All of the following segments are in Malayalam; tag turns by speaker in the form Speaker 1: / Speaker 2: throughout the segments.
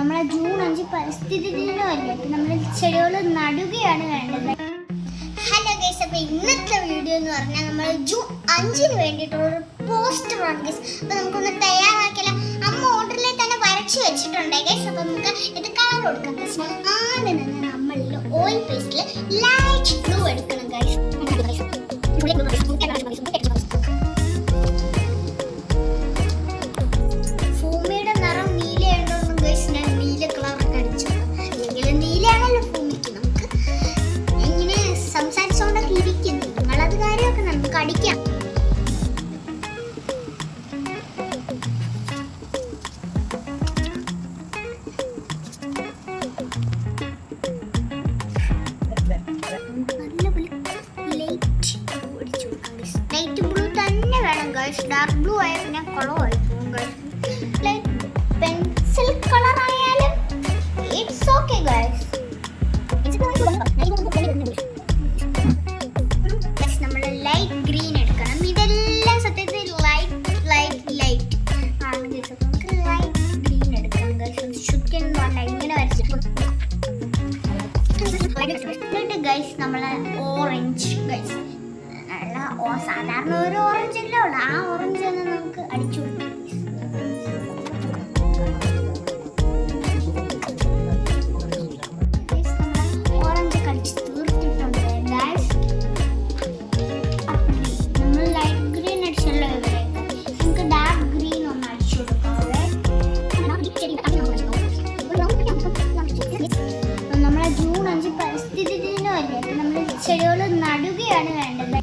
Speaker 1: നമ്മളെ ജൂൺ 5 പരിസ്ഥിതി ദിനമല്ലേ, അപ്പം നമ്മൾ ചെടികൾ നടുകയാണ് വേണ്ടത്. ഹലോ ഗൈസ്, അപ്പോൾ ഇന്നത്തെ വീഡിയോ എന്ന് പറഞ്ഞാൽ നമ്മൾ ജൂൺ 5 വേണ്ടിയിട്ടുള്ളൊരു പോസ്റ്ററാണ് ഗൈസ്. അപ്പോൾ നമുക്കൊന്ന് തയ്യാറാക്കിയാൽ അമ്മ ഓർഡറിൽ തന്നെ വരച്ച് വെച്ചിട്ടുണ്ട് ഗൈസ്. അപ്പോൾ നമുക്ക് ഇത് കളർ കൊടുക്കാം ഗൈസ്. ആദ്യം തന്നെ നമ്മളിൽ ഓയിൽ പേസ്റ്റിൽ ലൈറ്റ് ബ്ലൂ എടുക്കണം ഗൈസ്. ഭൂമിയുടെ നിറം നീലയുണ്ടോന്നും ഗൈസ് ഞാൻ നീല കളറൊക്കെ അടിച്ചു. അല്ലെങ്കിൽ നീലയാണല്ലോ ഭൂമിക്ക്. നമുക്ക് ഇങ്ങനെ സംസാരിച്ചുകൊണ്ടൊക്കെ ഇരിക്കുന്നു, നിങ്ങളത് കാര്യമൊക്കെ നമുക്ക് അടിക്കാം. ലൈറ്റ് ബ്ലൂ തന്നെ വേണം ഗൈസ്. ഡാർക്ക് ബ്ലൂ ആയാൽ പിന്നെ കളറായി പോകും ഗൈസ്. ലൈറ്റ് പെൻസിൽ കളർ ആയാലും ഇറ്റ്സ് ഓക്കെ ഗൈസ്. നമ്മൾ ലൈറ്റ് ഗ്രീൻ എടുക്കണം. ഇതെല്ലാം സത്യത്തിൽ ലൈറ്റ് ആണ് ഗൈസ്. അപ്പോൾ നമുക്ക് ലൈറ്റ് ഗ്രീൻ എടുക്കാം ഗൈസ്. ശുദ്ധൻ പറഞ്ഞാൽ ഇങ്ങനെ വരച്ചിട്ട് ഗൈസ് നമ്മൾ ഓറഞ്ച് ഗൈസ്. സാധാരണ ഒരു ഓറഞ്ച് അല്ലേ ഉള്ളു, ആ ഓറഞ്ച് തന്നെ നമുക്ക് അടിച്ചു കൊടുക്കാം. ഓറഞ്ച് കടിച്ച് തീർത്തിട്ടുണ്ട് ഗൈസ്. നമ്മൾ ലൈറ്റ് ഗ്രീൻ അടിച്ചല്ലോ ഇവിടെ, നമുക്ക് ഡാർക്ക് ഗ്രീൻ ഒന്ന് അടിച്ചു കൊടുക്കാം. നമ്മളെ ജൂൺ 5 പരിസ്ഥിതി ദിനമല്ലേ, അപ്പം നമ്മൾ ചെടികൾ നടുകയാണ് വേണ്ടത്.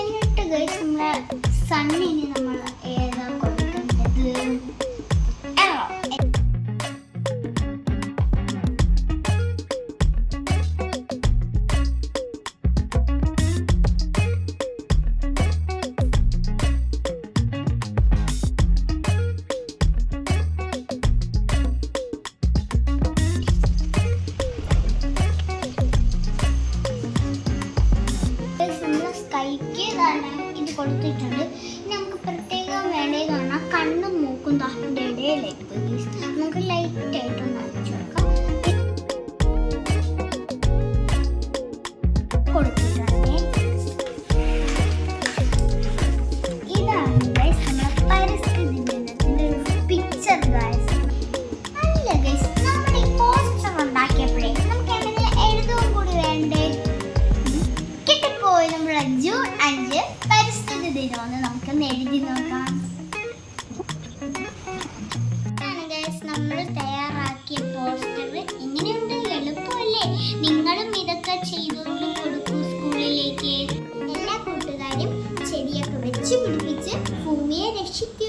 Speaker 1: എന്നിട്ട് ഗൈസ് നമ്മളെ സണ്ണിന് നമ്മൾ ഏതാ കൊടുക്കേണ്ടത്? സ്കൈക്ക് ഇത് കൊടുത്തിട്ടുണ്ട്. ഇനി നമുക്ക് പ്രത്യേകം വേണ്ടതാണ് കണ്ണും മൂക്കും തഹൻ്റെ ഇടയിലായിട്ട് നമുക്ക് ലൈറ്റ് ആയിട്ടൊന്ന് അടിച്ചു കൊടുത്തിട്ടുണ്ട്. ഇതാണ് ഗൈസ് നമ്മളെ പരിസ്ഥിതി ദിനത്തിൻ്റെ ഒരു പിക്ചർ ഗൈസ്. അല്ല ഗൈസ്, നമ്മൾ ഈ പോസ്റ്റർ ഉണ്ടാക്കിയപ്പോഴേ നമുക്ക് എന്തെങ്കിലും എഴുതുകയും കൂടി വേണ്ടേ? നമ്മളെ ജൂൺ 5 പരിസ്ഥിതി ദിനമെന്ന് നമുക്കൊന്ന് എഴുതി നോക്കാം. നമ്മൾ തയ്യാറാക്കിയ പോസ്റ്റർ ഇങ്ങനെയുണ്ട്. എളുപ്പമല്ലേ? നിങ്ങളും ഇതൊക്കെ ചെയ്തുകൊണ്ട് കൊടുക്കൂ സ്കൂളിലേക്ക്. എല്ലാ കൂട്ടുകാരും ചെടിയൊക്കെ വെച്ച് പിടിപ്പിച്ച് ഭൂമിയെ രക്ഷിക്കും.